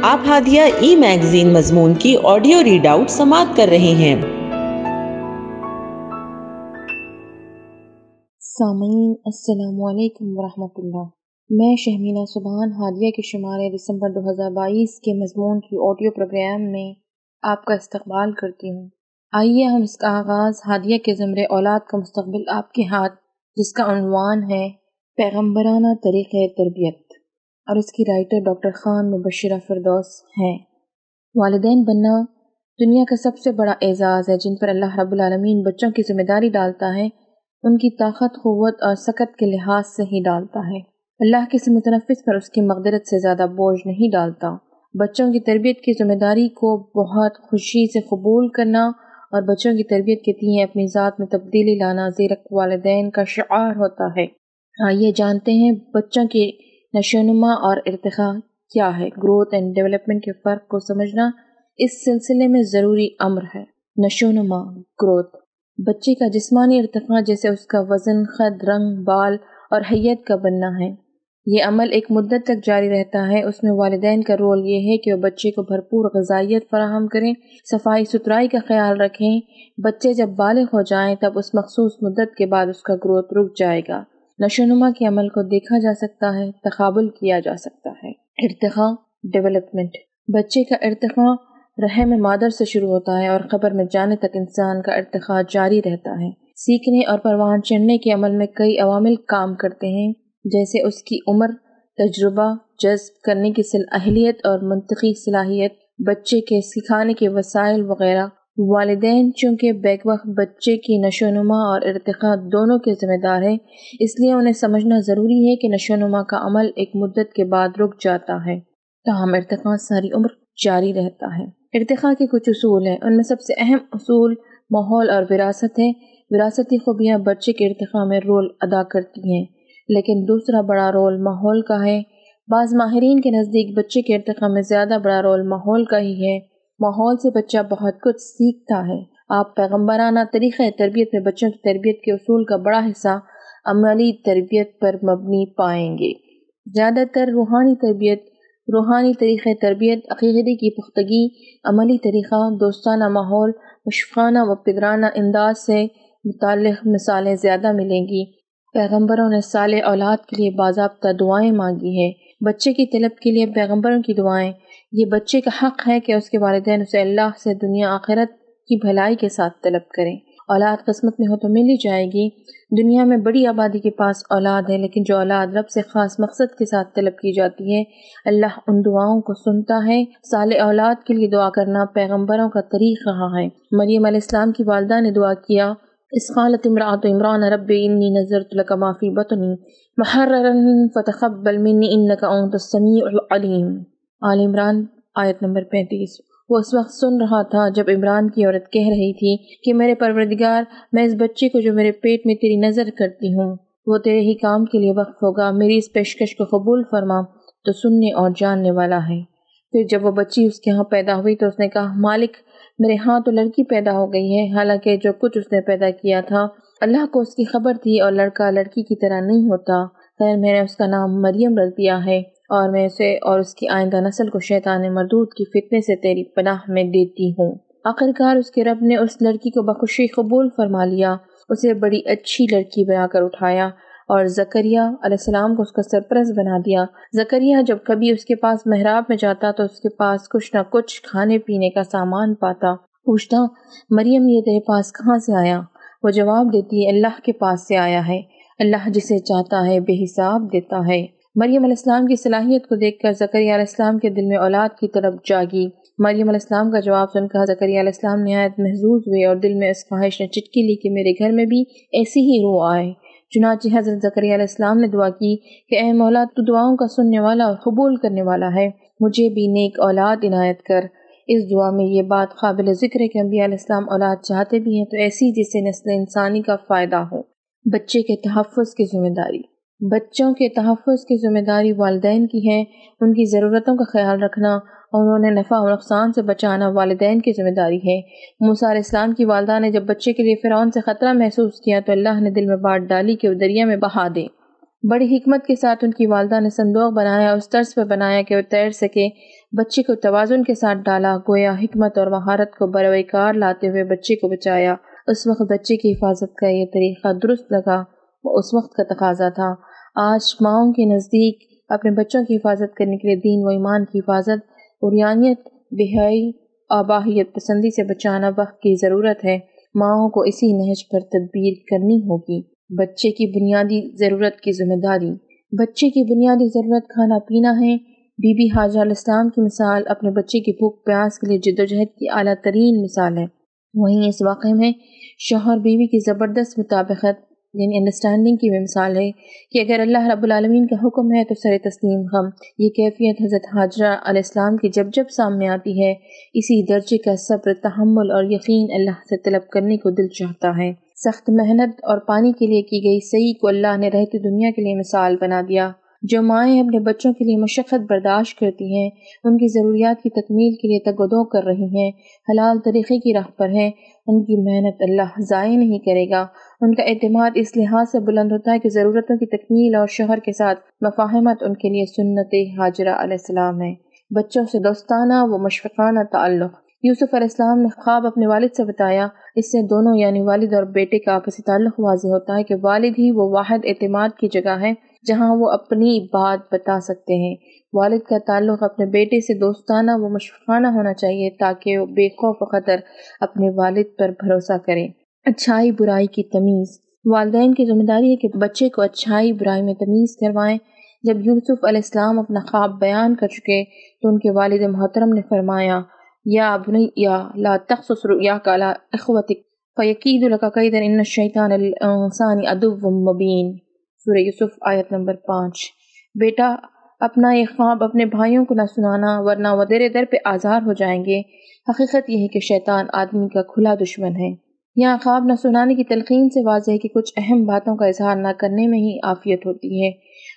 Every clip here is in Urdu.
آپ ہادیہ ای میگزین مضمون کی آڈیو ریڈ آؤٹ سماعت کر رہے ہیں۔ سامعین السلام علیکم ورحمۃ اللہ۔ میں شہمینہ سبحان ہادیہ کے شمارے دسمبر 2022 کے مضمون کی آڈیو پروگرام میں آپ کا استقبال کرتی ہوں۔ آئیے ہم اس کا آغاز ہادیہ کے زمرے اولاد کا مستقبل آپ کے ہاتھ، جس کا عنوان ہے پیغمبرانہ طریقۂ تربیت، اور اس کی رائٹر ڈاکٹر خان مبشرہ فردوس ہیں۔ والدین بننا دنیا کا سب سے بڑا اعزاز ہے، جن پر اللہ رب العالمین بچوں کی ذمہ داری ڈالتا ہے، ان کی طاقت، قوت اور سکت کے لحاظ سے ہی ڈالتا ہے۔ اللہ کسی متنفس پر اس کی مقدرت سے زیادہ بوجھ نہیں ڈالتا۔ بچوں کی تربیت کی ذمہ داری کو بہت خوشی سے قبول کرنا اور بچوں کی تربیت کے تئیں اپنی ذات میں تبدیلی لانا زیرک والدین کا شعار ہوتا ہے۔ آئیے جانتے ہیں بچوں کی نشوونما اور ارتقاء کیا ہے۔ گروتھ اینڈ ڈیولپمنٹ کے فرق کو سمجھنا اس سلسلے میں ضروری امر ہے۔ نشوونما، گروتھ، بچے کا جسمانی ارتقاء جیسے اس کا وزن، قد، رنگ، بال اور حیت کا بننا ہے۔ یہ عمل ایک مدت تک جاری رہتا ہے۔ اس میں والدین کا رول یہ ہے کہ وہ بچے کو بھرپور غذائیت فراہم کریں، صفائی ستھرائی کا خیال رکھیں۔ بچے جب بالغ ہو جائیں تب اس مخصوص مدت کے بعد اس کا گروتھ رک جائے گا۔ نشوونما کے عمل کو دیکھا جا سکتا ہے، تقابل کیا جا سکتا ہے۔ ارتقاء، ڈیولپمنٹ، بچے کا ارتقاء رحم مادر سے شروع ہوتا ہے اور قبر میں جانے تک انسان کا ارتقاء جاری رہتا ہے۔ سیکھنے اور پروان چڑھنے کے عمل میں کئی عوامل کام کرتے ہیں، جیسے اس کی عمر، تجربہ، جذب کرنے کی اہلیت اور منطقی صلاحیت، بچے کے سکھانے کے وسائل وغیرہ۔ والدین چونکہ بیک وقت بچے کی نشوونما اور ارتقاء دونوں کے ذمہ دار ہیں، اس لیے انہیں سمجھنا ضروری ہے کہ نشوونما کا عمل ایک مدت کے بعد رک جاتا ہے، تاہم ارتقاء ساری عمر جاری رہتا ہے۔ ارتقاء کے کچھ اصول ہیں، ان میں سب سے اہم اصول ماحول اور وراثت ہے۔ وراثتی خوبیاں بچے کے ارتقاء میں رول ادا کرتی ہیں، لیکن دوسرا بڑا رول ماحول کا ہے۔ بعض ماہرین کے نزدیک بچے کے ارتقاء میں زیادہ بڑا رول ماحول کا ہی ہے۔ ماحول سے بچہ بہت کچھ سیکھتا ہے۔ آپ پیغمبرانہ طریقۂ تربیت میں بچوں کی تربیت کے اصول کا بڑا حصہ عملی تربیت پر مبنی پائیں گے۔ زیادہ تر روحانی طریقۂ تربیت، عقیدے کی پختگی، عملی طریقہ، دوستانہ ماحول، مشفقانہ و پدرانہ انداز سے متعلق مثالیں زیادہ ملیں گی۔ پیغمبروں نے صالح اولاد کے لیے باضابطہ دعائیں مانگی ہیں۔ بچے کی طلب کے لیے پیغمبروں کی دعائیں، یہ بچے کا حق ہے کہ اس کے والدین اسے اللہ سے دنیا آخرت کی بھلائی کے ساتھ طلب کریں۔ اولاد قسمت میں ہو تو مل ہی جائے گی۔ دنیا میں بڑی آبادی کے پاس اولاد ہے، لیکن جو اولاد رب سے خاص مقصد کے ساتھ طلب کی جاتی ہے، اللہ ان دعاؤں کو سنتا ہے۔ صالح اولاد کے لیے دعا کرنا پیغمبروں کا طریق رہا ہے۔ مریم علیہ السلام کی والدہ نے دعا کیا، اذ قالت امرأۃ عمران رب انی نذرت لک ما فی بطنی محررا فتقبل منی انک انت السمیع العلیم۔ آل عمران آیت نمبر 35۔ وہ اس وقت سن رہا تھا جب عمران کی عورت کہہ رہی تھی کہ میرے پروردگار، میں اس بچے کو جو میرے پیٹ میں تیری نظر کرتی ہوں وہ تیرے ہی کام کے لیے وقف ہوگا، میری اس پیشکش کو قبول فرما، تو سننے اور جاننے والا ہے۔ پھر جب وہ بچی اس کے ہاں پیدا ہوئی تو اس نے کہا، مالک، میرے ہاں تو لڑکی پیدا ہو گئی ہے، حالانکہ جو کچھ اس نے پیدا کیا تھا اللہ کو اس کی خبر تھی، اور لڑکا لڑکی کی طرح نہیں ہوتا۔ خیر، میں نے اس کا نام مریم رکھ دیا ہے، اور میں اسے اور اس کی آئندہ نسل کو شیطان مردود کی فتنے سے تیری پناہ میں دیتی ہوں۔ آخرکار اس کے رب نے اس لڑکی کو بخوشی قبول فرما لیا، اسے بڑی اچھی لڑکی بنا کر اٹھایا اور زکریا علیہ السلام کو اس کا سرپرست بنا دیا۔ زکریا جب کبھی اس کے پاس محراب میں جاتا تو اس کے پاس کچھ نہ کچھ کھانے پینے کا سامان پاتا۔ پوچھتا، مریم یہ تیرے پاس کہاں سے آیا؟ وہ جواب دیتی، اللہ کے پاس سے آیا ہے، اللہ جسے چاہتا ہے بے حساب دیتا ہے۔ مریم علیہ السلام کی صلاحیت کو دیکھ کر زکریا علیہ السلام کے دل میں اولاد کی طلب جاگی۔ مریم علیہ السلام کا جواب سن کر زکریا علیہ السلام نہایت محظوظ ہوئے اور دل میں اس خواہش نے چٹکی لی کہ میرے گھر میں بھی ایسی ہی روح آئے۔ چنانچہ حضرت زکریا علیہ السلام نے دعا کی کہ اے مولا، تو دعاؤں کا سننے والا اور قبول کرنے والا ہے، مجھے بھی نیک اولاد عنایت کر۔ اس دعا میں یہ بات قابل ذکر ہے کہ انبیاء علیہ السلام اولاد چاہتے بھی ہیں تو ایسی جس سے نسل انسانی کا فائدہ ہو۔ بچے کے تحفظ کی ذمہ داری، بچوں کے تحفظ کی ذمہ داری والدین کی ہے۔ ان کی ضرورتوں کا خیال رکھنا اور انہیں نفع و نقصان سے بچانا والدین کی ذمہ داری ہے۔ موسیٰ علیہ السلام کی والدہ نے جب بچے کے لیے فرعون سے خطرہ محسوس کیا تو اللہ نے دل میں بات ڈالی کہ وہ دریا میں بہا دے۔ بڑی حکمت کے ساتھ ان کی والدہ نے صندوق بنایا، اس طرز پر بنایا کہ وہ تیر سکے۔ بچے کو توازن کے ساتھ ڈالا، گویا حکمت اور مہارت کو بروئے کار لاتے ہوئے بچے کو بچایا۔ اس وقت بچے کی حفاظت کا یہ طریقہ درست لگا، وہ اس وقت کا تقاضا تھا۔ آج ماؤں کے نزدیک اپنے بچوں کی حفاظت کرنے کے لیے دین و ایمان کی حفاظت، عریانیت، بہائی، آباحیت پسندی سے بچانا وقت کی ضرورت ہے۔ ماؤں کو اسی نہج پر تدبیر کرنی ہوگی۔ بچے کی بنیادی ضرورت کی ذمہ داری۔ بچے کی بنیادی ضرورت کھانا پینا ہے۔ بی بی حاجرہ علیہ السلام کی مثال اپنے بچے کی بھوک پیاس کے لیے جدوجہد کی اعلیٰ ترین مثال ہے۔ وہیں اس واقعے میں شوہر بیوی کی زبردست مطابقت یعنی انڈرسٹینڈنگ کی بھی مثال ہے کہ اگر اللہ رب العالمین کا حکم ہے تو سر تسلیم خم۔ یہ کیفیت حضرت حاجرہ علیہ السلام کی جب جب سامنے آتی ہے، اسی درجے کا صبر، تحمل اور یقین اللہ سے طلب کرنے کو دل چاہتا ہے۔ سخت محنت اور پانی کے لیے کی گئی سعی کو اللہ نے رہتی دنیا کے لیے مثال بنا دیا۔ جو مائیں اپنے بچوں کے لیے مشقت برداشت کرتی ہیں، ان کی ضروریات کی تکمیل کے لیے تگ و دو کر رہی ہیں، حلال طریقے کی راہ پر ہیں، ان کی محنت اللہ ضائع نہیں کرے گا۔ ان کا اعتماد اس لحاظ سے بلند ہوتا ہے کہ ضرورتوں کی تکمیل اور شوہر کے ساتھ مفاہمت ان کے لیے سنت حاجرہ علیہ السلام ہے۔ بچوں سے دوستانہ و مشفقانہ تعلق۔ یوسف علیہ السلام نے خواب اپنے والد سے بتایا، اس سے دونوں یعنی والد اور بیٹے کا آپسی تعلق واضح ہوتا ہے کہ والد ہی وہ واحد اعتماد کی جگہ ہے جہاں وہ اپنی بات بتا سکتے ہیں۔ والد کا تعلق اپنے بیٹے سے دوستانہ و مشفقانہ ہونا چاہیے تاکہ وہ بے خوف و خطر اپنے والد پر بھروسہ کریں۔ اچھائی برائی کی تمیز۔ والدین کی ذمہ داری ہے کہ بچے کو اچھائی برائی میں تمیز کروائیں۔ جب یوسف علیہ السلام اپنا خواب بیان کر چکے تو ان کے والد محترم نے فرمایا، یا بنی لا تقصص رؤیاک علی اخوتک فیکید لک کیدا ان الشیطان للانسان عدو مبین۔ سورہ یوسف آیت نمبر 5۔ بیٹا اپنا یہ خواب اپنے بھائیوں کو نہ سنانا ورنہ وہ در در پہ آزار ہو جائیں گے۔ حقیقت یہ ہے کہ شیطان آدمی کا کھلا دشمن ہے۔ یہاں خواب نہ سنانے کی تلقین سے واضح ہے کہ کچھ اہم باتوں کا اظہار نہ کرنے میں ہی عافیت ہوتی ہے،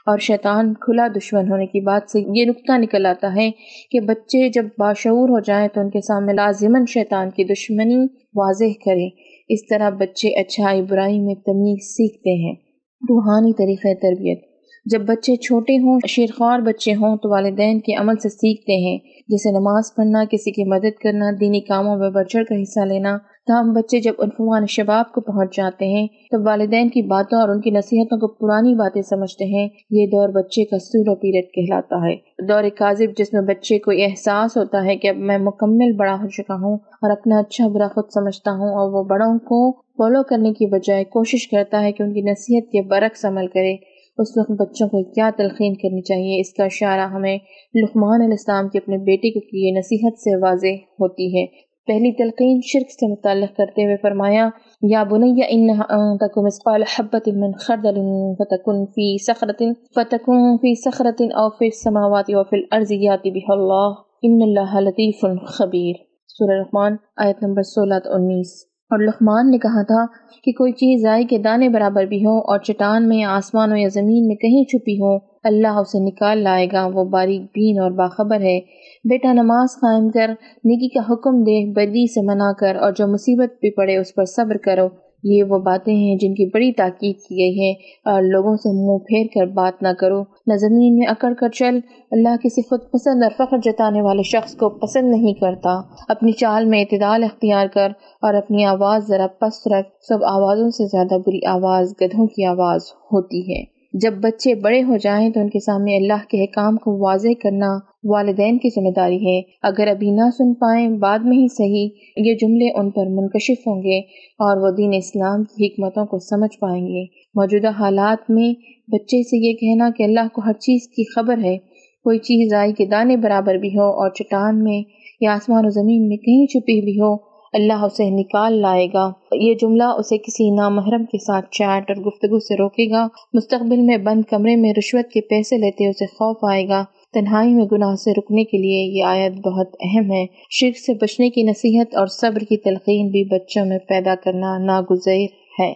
اور شیطان کھلا دشمن ہونے کی بات سے یہ نکتہ نکل آتا ہے کہ بچے جب باشعور ہو جائیں تو ان کے سامنے لازماً شیطان کی دشمنی واضح کریں۔ اس طرح بچے اچھائی برائی میں تمیز سیکھتے ہیں۔ روحانی طریقہ تربیت۔ جب بچے چھوٹے ہوں، شیرخوار بچے ہوں تو والدین کے عمل سے سیکھتے ہیں، جیسے نماز پڑھنا، کسی کی مدد کرنا، دینی کاموں میں بڑھ چڑھ کر حصہ لینا۔ تاہم بچے جب عنفوان شباب کو پہنچ جاتے ہیں تو والدین کی باتوں اور ان کی نصیحتوں کو پرانی باتیں سمجھتے ہیں۔ یہ دور بچے کا سولو پیریڈ کہلاتا ہے، دور کاذب، جس میں بچے کو یہ احساس ہوتا ہے کہ اب میں مکمل بڑا ہو چکا ہوں اور اپنا اچھا برا خود سمجھتا ہوں، اور وہ بڑوں کو فالو کرنے کی بجائے کوشش کرتا ہے کہ ان کی نصیحت کے برعکس عمل کرے۔ اس وقت بچوں کو کیا تلقین کرنی چاہیے، اس کا اشارہ ہمیں لقمان علیہ السلام کی اپنے بیٹے کو کی نصیحت سے واضح ہوتی ہے۔ پہلی تلقین شرک سے متعلق کرتے ہوئے فرمایا، یا بنی انھا تک مثقال حبۃ من خردل فتکن فی صخرۃ او فی السماوات او فی الارض یأتی بها اللہ ان اللہ لطیف خبیر۔ سورہ لقمان آیت نمبر 16-19۔ اور لقمان نے کہا تھا کہ کوئی چیز رائی کے دانے برابر بھی ہو اور چٹان میں یا آسمانوں یا زمین میں کہیں چھپی ہو، اللہ اسے نکال لائے گا، وہ باریک بین اور باخبر ہے۔ بیٹا نماز قائم کر، نیکی کا حکم دے، بدی سے منع کر، اور جو مصیبت بھی پڑے اس پر صبر کرو۔ یہ وہ باتیں ہیں جن کی بڑی تاکید کی گئی ہے، اور لوگوں سے منہ پھیر کر بات نہ کرو، نہ زمین میں اکڑ کر چل۔ اللہ کسی خود پسند اور فخر جتانے والے شخص کو پسند نہیں کرتا۔ اپنی چال میں اعتدال اختیار کر اور اپنی آواز ذرا پست رکھ۔ سب آوازوں سے زیادہ بری آواز گدھوں کی آواز ہوتی ہے۔ جب بچے بڑے ہو جائیں تو ان کے سامنے اللہ کے احکام کو واضح کرنا والدین کی ذمہ داری ہے۔ اگر ابھی نہ سن پائیں، بعد میں ہی صحیح، یہ جملے ان پر منکشف ہوں گے اور وہ دین اسلام کی حکمتوں کو سمجھ پائیں گے۔ موجودہ حالات میں بچے سے یہ کہنا کہ اللہ کو ہر چیز کی خبر ہے، کوئی چیز رائی کے دانے برابر بھی ہو اور چٹان میں یا آسمان و زمین میں کہیں چھپی بھی ہو، اللہ اسے نکال لائے گا، یہ جملہ اسے کسی نامحرم کے ساتھ چیٹ اور گفتگو سے روکے گا۔ مستقبل میں بند کمرے میں رشوت کے پیسے لیتے اسے خوف آئے گا۔ تنہائی میں گناہ سے رکنے کے لیے یہ آیت بہت اہم ہے۔ شرک سے بچنے کی نصیحت اور صبر کی تلقین بھی بچوں میں پیدا کرنا ناگزیر ہے۔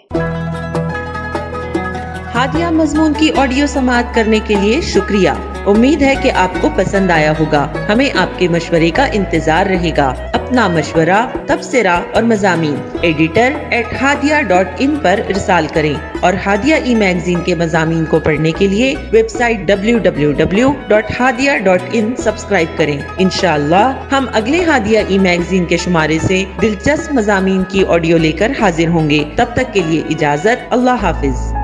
ہادیہ مضمون کی آڈیو سماعت کرنے کے لیے شکریہ۔ امید ہے کہ آپ کو پسند آیا ہوگا۔ ہمیں آپ کے مشورے کا انتظار رہے گا۔ اپنا مشورہ، تبصرہ اور مضامین editor@hadia.in پر ارسال کریں اور ہادیہ ای میگزین کے مضامین کو پڑھنے کے لیے ویب سائٹ www.hadia.in سبسکرائب کریں۔ انشاءاللہ ہم اگلے ہادیہ ای میگزین کے شمارے سے دلچسپ مضامین کی آڈیو لے کر حاضر ہوں گے۔ تب تک کے لیے اجازت، اللہ حافظ۔